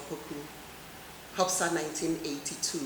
Opoku, Hopsa 1982.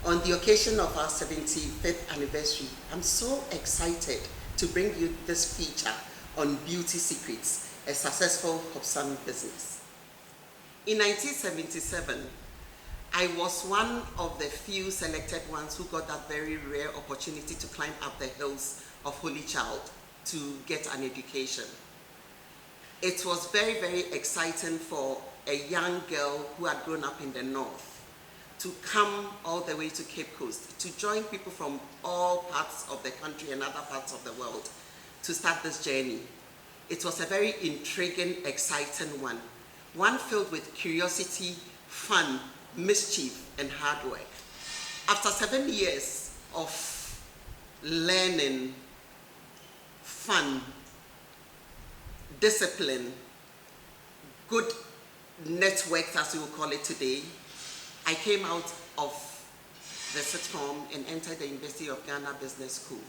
On the occasion of our 75th anniversary, I'm so excited to bring you this feature on beauty secrets, a successful Hopsa business. In 1977, I was one of the few selected ones who got that very rare opportunity to climb up the hills of Holy Child to get an education. It was very, very exciting for a young girl who had grown up in the north to come all the way to Cape Coast, to join people from all parts of the country and other parts of the world to start this journey. It was a very intriguing, exciting one filled with curiosity, fun, mischief, and hard work. After 7 years of learning, fun, discipline, good networks, as we will call it today, I came out of the sixth form and entered the University of Ghana Business School.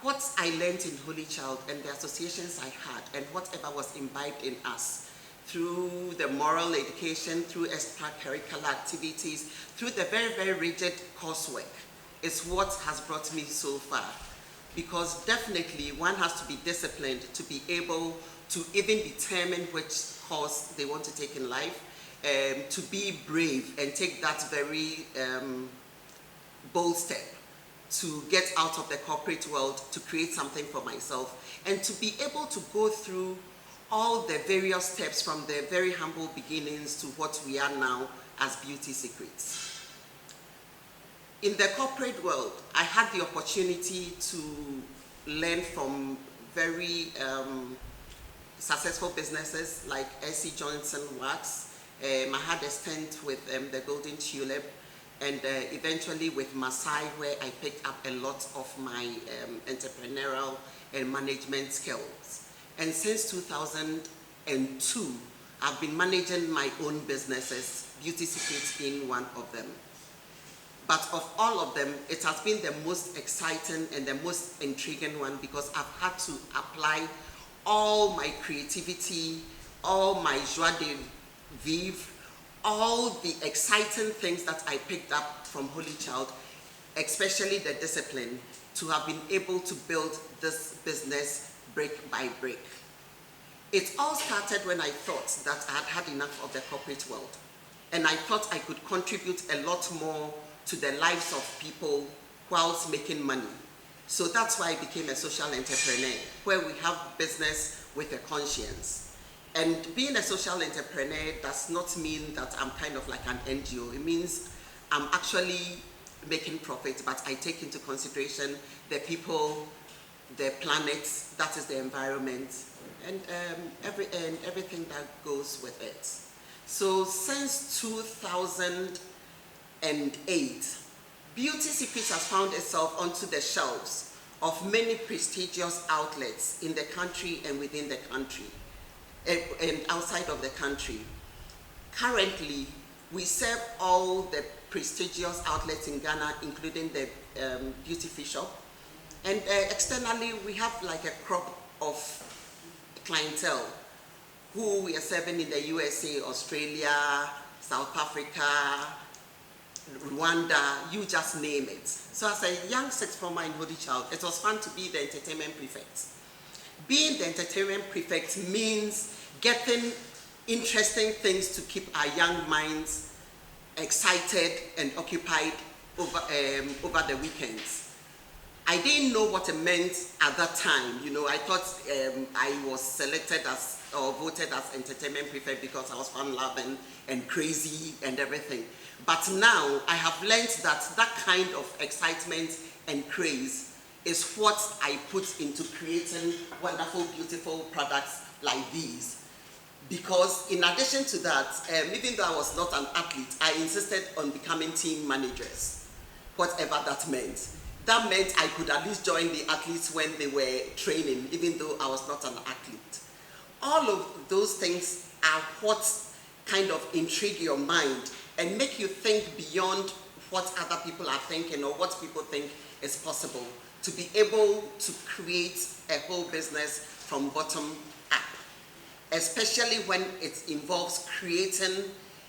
What I learned in Holy Child and the associations I had and whatever was imbibed in us through the moral education, through extracurricular activities, through the very, very rigid coursework is what has brought me so far. Because definitely one has to be disciplined to be able to even determine which course they want to take in life, to be brave and take that very bold step to get out of the corporate world, to create something for myself, and to be able to go through all the various steps from the very humble beginnings to what we are now as Beauty Secrets. In the corporate world, I had the opportunity to learn from very successful businesses like S.C. Johnson Wax. I had a stint with the Golden Tulip, and eventually with Masai, where I picked up a lot of my entrepreneurial and management skills. And since 2002, I've been managing my own businesses, Beauty Secrets being one of them. But of all of them, it has been the most exciting and the most intriguing one because I've had to apply all my creativity, all my joie de vivre, all the exciting things that I picked up from Holy Child, especially the discipline, to have been able to build this business brick by brick. It all started when I thought that I had had enough of the corporate world, and I thought I could contribute a lot more to the lives of people whilst making money. So that's why I became a social entrepreneur, where we have business with a conscience. And being a social entrepreneur does not mean that I'm kind of like an NGO. It means I'm actually making profit, but I take into consideration the people, the planet, that is the environment, and everything that goes with it. So since 2008, Beauty Secrets has found itself onto the shelves of many prestigious outlets in the country and within the country and outside of the country. Currently, we serve all the prestigious outlets in Ghana, including the Beauty Free Shop. And externally, we have like a crop of clientele who we are serving in the USA, Australia, South Africa, Rwanda, you just name it. So as a young sixth former in Holy Child, it was fun to be the entertainment prefect. Being the entertainment prefect means getting interesting things to keep our young minds excited and occupied over the weekends. I didn't know what it meant at that time. You know, I thought I was selected as or voted as entertainment prefect because I was fun-loving and crazy and everything. But now I have learned that that kind of excitement and craze is what I put into creating wonderful, beautiful products like these. Because in addition to that, even though I was not an athlete, I insisted on becoming team managers, whatever that meant. That meant I could at least join the athletes when they were training, even though I was not an athlete. All of those things are what kind of intrigue your mind and make you think beyond what other people are thinking or what people think is possible, to be able to create a whole business from bottom up. especially when it involves creating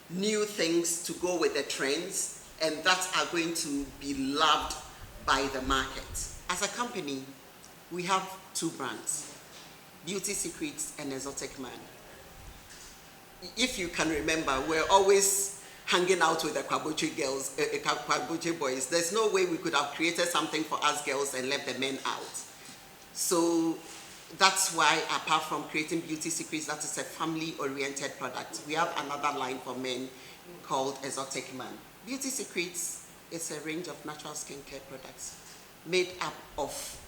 new things to go with the trends and that are going to be loved by the market. As a company, we have two brands, Beauty Secrets and Exotic Man. If you can remember, we're always hanging out with the Kwaboche girls, Kwaboche boys. There's no way we could have created something for us girls and left the men out. So that's why, apart from creating Beauty Secrets, that is a family-oriented product, we have another line for men called Exotic Man. Beauty Secrets is a range of natural skincare products made up of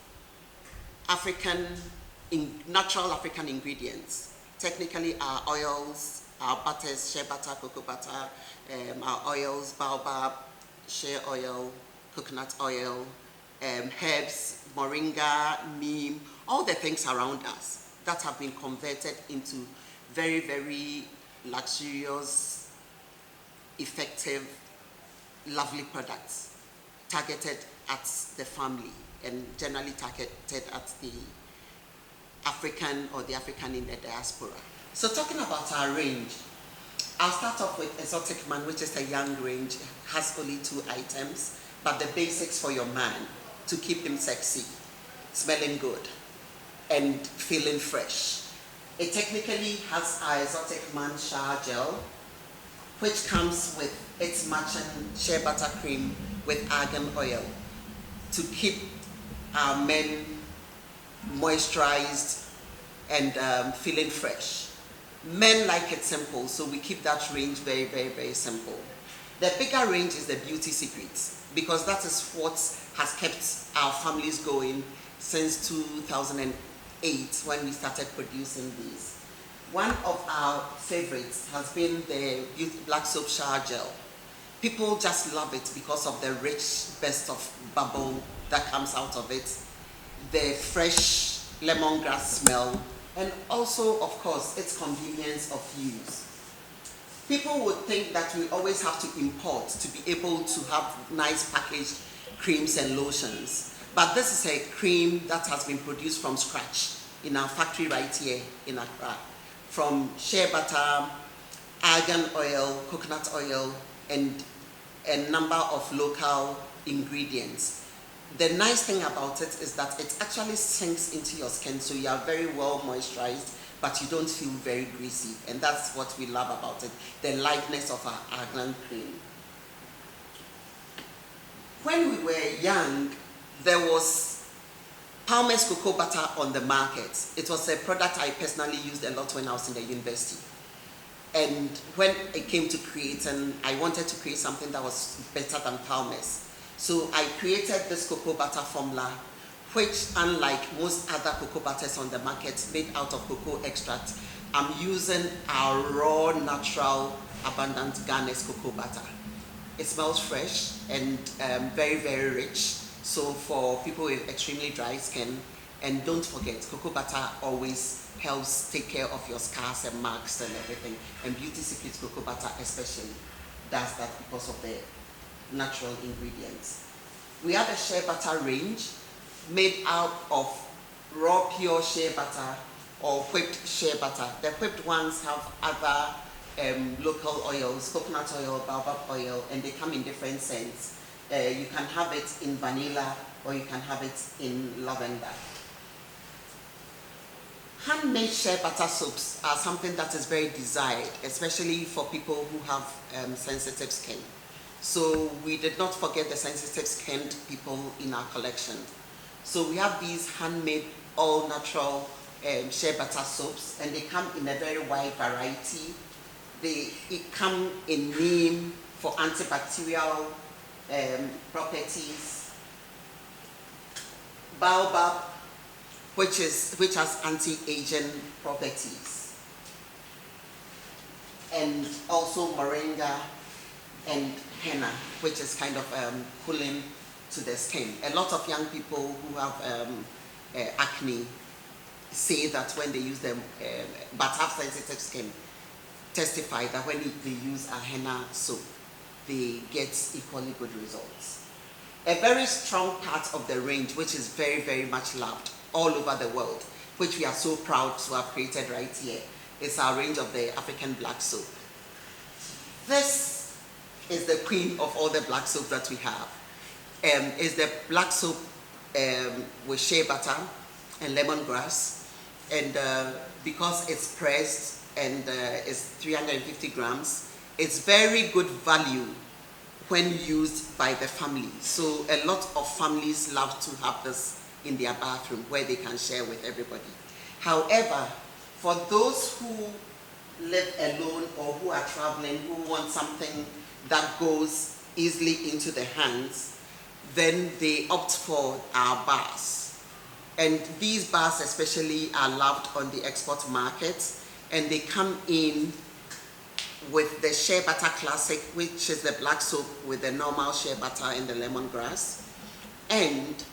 natural African ingredients. Technically, our oils, our butters, shea butter, cocoa butter, our oils, baobab, shea oil, coconut oil, herbs, moringa, neem, all the things around us that have been converted into very, very luxurious, effective, lovely products targeted at the family and generally targeted at the African or the African in the diaspora. So talking about our range, I'll start off with Exotic Man, which is a young range, has only 2 items, but the basics for your man to keep him sexy, smelling good, and feeling fresh. It technically has our Exotic Man shower gel, which comes with its matching shea butter cream with argan oil to keep our men moisturized and feeling fresh. Men like it simple, so we keep that range very, very, very simple. The bigger range is the Beauty Secrets, because that is what has kept our families going since 2008 when we started producing these. One of our favorites has been the Black Soap Shower Gel. People just love it because of the rich burst of bubble that comes out of it, the fresh lemongrass smell, and also, of course, its convenience of use. People would think that we always have to import to be able to have nice packaged creams and lotions. But this is a cream that has been produced from scratch in our factory right here in Accra. From shea butter, argan oil, coconut oil, and a number of local ingredients. The nice thing about it is that it actually sinks into your skin, so you are very well moisturized, but you don't feel very greasy. And that's what we love about it, the lightness of our argan cream. When we were young, there was Palmer's cocoa butter on the market. It was a product I personally used a lot when I was in the university. And when it came to creating, I wanted to create something that was better than Palmer's. So I created this cocoa butter formula, which, unlike most other cocoa butters on the market made out of cocoa extract, I'm using our raw, natural, abundant Ghana's cocoa butter. It smells fresh and very, very rich. So for people with extremely dry skin, and don't forget, cocoa butter always helps take care of your scars and marks and everything. And Beauty Secrets cocoa butter especially does that because of the natural ingredients. We have a shea butter range made out of raw pure shea butter or whipped shea butter. The whipped ones have other local oils, coconut oil, baobab oil, and they come in different scents. You can have it in vanilla or you can have it in lavender. Handmade shea butter soaps are something that is very desired, especially for people who have sensitive skin. So we did not forget the sensitive skinned people in our collection. So we have these handmade, all natural shea butter soaps, and they come in a very wide variety. They come in neem for antibacterial properties, baobab, which has anti-aging properties, and also moringa and henna, which is kind of cooling to the skin. A lot of young people who have acne say that when they use them, but have sensitive skin, testify that when they use a henna soap, they get equally good results. A very strong part of the range, which is very, very much loved all over the world, which we are so proud to have created right here, is our range of the African black soap. This is the queen of all the black soap that we have. Is the black soap with shea butter and lemongrass, and because it's pressed and it's 350 grams, it's very good value when used by the family. So a lot of families love to have this in their bathroom where they can share with everybody. However, for those who live alone or who are traveling, who want something that goes easily into the hands, then they opt for our bars. And these bars especially are loved on the export market, and they come in with the shea butter classic, which is the black soap with the normal shea butter and the lemongrass. And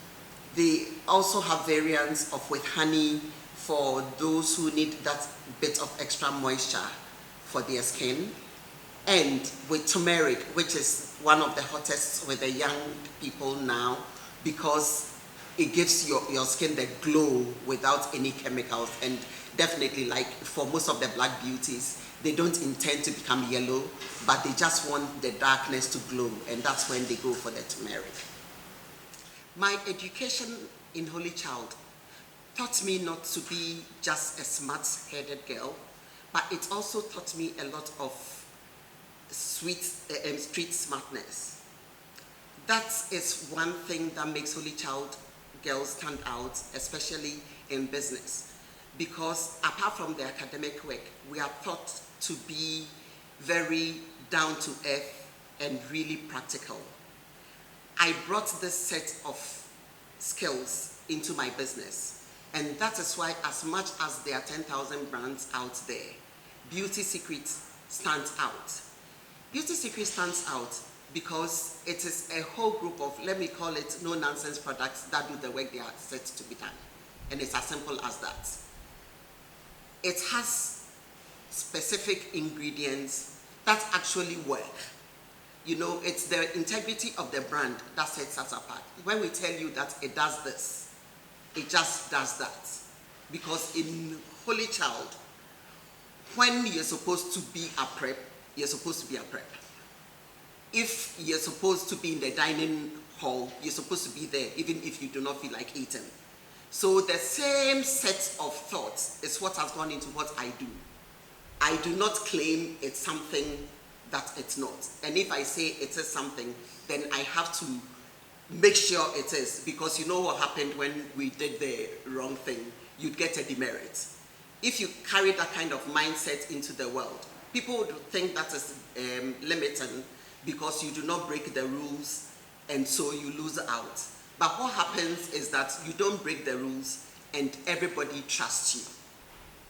they also have variants of with honey for those who need that bit of extra moisture for their skin. And with turmeric, which is one of the hottest with the young people now, because it gives your skin the glow without any chemicals. And definitely, like for most of the black beauties, they don't intend to become yellow, but they just want the darkness to glow, and that's when they go for the turmeric. My education in Holy Child taught me not to be just a smart-headed girl, but it also taught me a lot of street smartness. That is one thing that makes Holy Child girls stand out, especially in business, because apart from the academic work, we are taught to be very down to earth and really practical. I brought this set of skills into my business, and that is why, as much as there are 10,000 brands out there, Beauty Secret stands out. Beauty Secret stands out because it is a whole group of, let me call it, no-nonsense products that do the work they are set to be done. And it's as simple as that. It has specific ingredients that actually work. You know, it's the integrity of the brand that sets us apart. When we tell you that it does this, it just does that. Because in Holy Child, when you're supposed to be a prep, you're supposed to be a prep. If you're supposed to be in the dining hall, you're supposed to be there, even if you do not feel like eating. So the same set of thoughts is what has gone into what I do. I do not claim it's something that it's not. And if I say it is something, then I have to make sure it is, because you know what happened when we did the wrong thing. You'd get a demerit. If you carry that kind of mindset into the world, people would think that is limiting because you do not break the rules and so you lose out. But what happens is that you don't break the rules and everybody trusts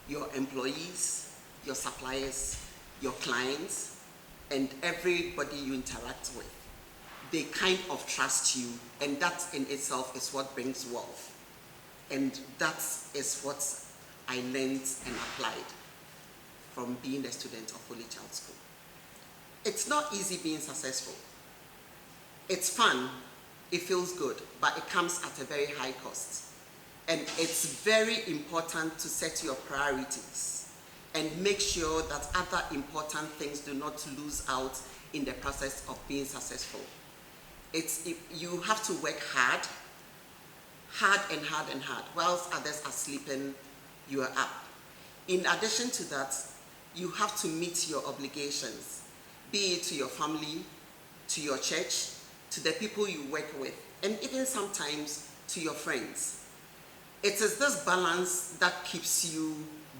you. Your employees, your suppliers, your clients, and everybody you interact with. They kind of trust you, and that in itself is what brings wealth. And that is what I learned and applied from being a student of Holy Child School. It's not easy being successful. It's fun, it feels good, but it comes at a very high cost. And it's very important to set your priorities and make sure that other important things do not lose out in the process of being successful. You have to work hard and hard and hard. Whilst others are sleeping, you are up. In addition to that, you have to meet your obligations, be it to your family, to your church, to the people you work with, and even sometimes to your friends. It is this balance that keeps you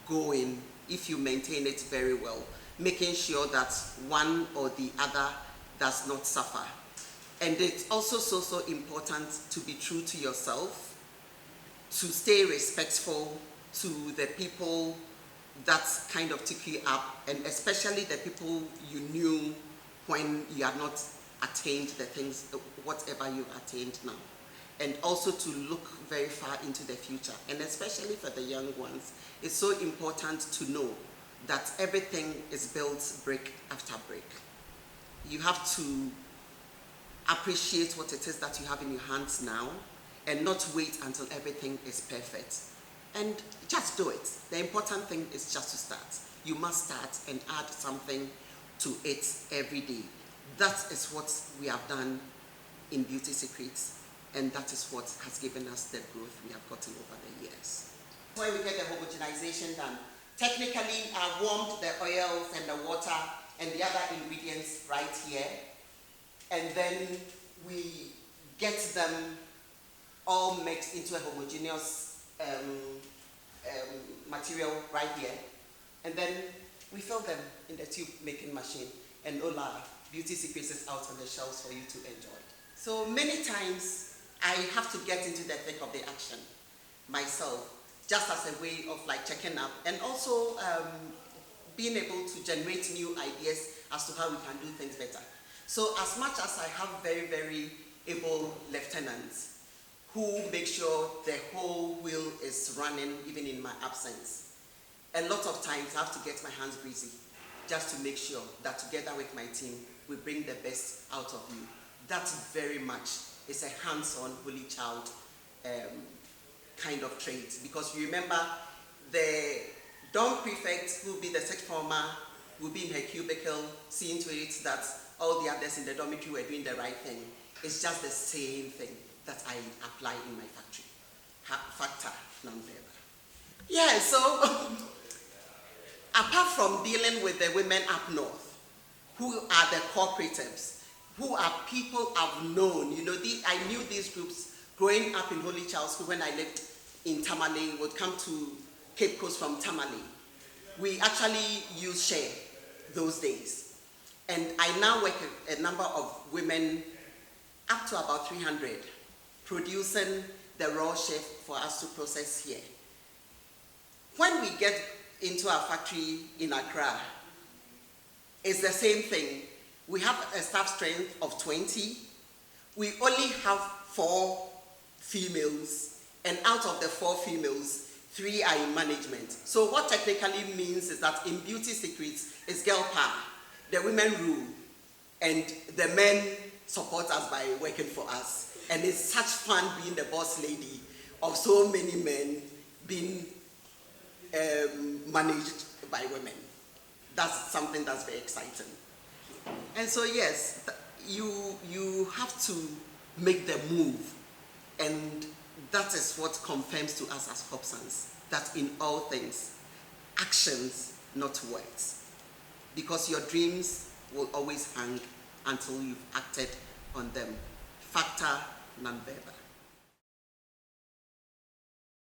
going if you maintain it very well, making sure that one or the other does not suffer. And it's also so important to be true to yourself, to stay respectful to the people that kind of took you up, and especially the people you knew when you had not attained the things, whatever you've attained now. And also to look very far into the future. And especially for the young ones, it's so important to know that everything is built brick after brick. You have to appreciate what it is that you have in your hands now and not wait until everything is perfect. and just do it. The important thing is just to start. You must start and add something to it every day. That is what we have done in Beauty Secrets, and that is what has given us the growth we have gotten over the years. When we get the homogenization done, technically I've warmed the oils and the water and the other ingredients right here, and then we get them all mixed into a homogeneous material right here, and then we fill them in the tube making machine, and voila, Beauty Secrets is out on the shelves for you to enjoy. So many times I have to get into the thick of the action myself, just as a way of like checking up, and also being able to generate new ideas as to how we can do things better. So as much as I have very, very able lieutenants who make sure the whole wheel is running even in my absence, a lot of times I have to get my hands greasy just to make sure that together with my team, we bring the best out of you. That very much is a hands-on Holy Child kind of trait, because you remember the dorm prefect, who will be the sixth former, will be in her cubicle seeing to it that all the others in the dormitory were doing the right thing. It's just the same thing that I apply in my factory. Factor non-verbal. Yeah, so apart from dealing with the women up north, who are the cooperatives, who are people I've known, you know, I knew these groups growing up in Holy Child School when I lived in Tamale, would come to Cape Coast from Tamale. We actually used share those days. And I now work with a number of women, up to about 300, producing the raw chef for us to process here. When we get into our factory in Accra, it's the same thing. We have a staff strength of 20. We only have 4 females, and out of the 4 females, 3 are in management. So what technically means is that in Beauty Secrets, it's girl power. The women rule, and the men support us by working for us. And it's such fun being the boss lady of so many men being managed by women. That's something that's very exciting. And so yes, you have to make the move, and that is what confirms to us as Hopsans that in all things, actions, not words. Because your dreams will always hang until you've acted on them. Factor non-verbal.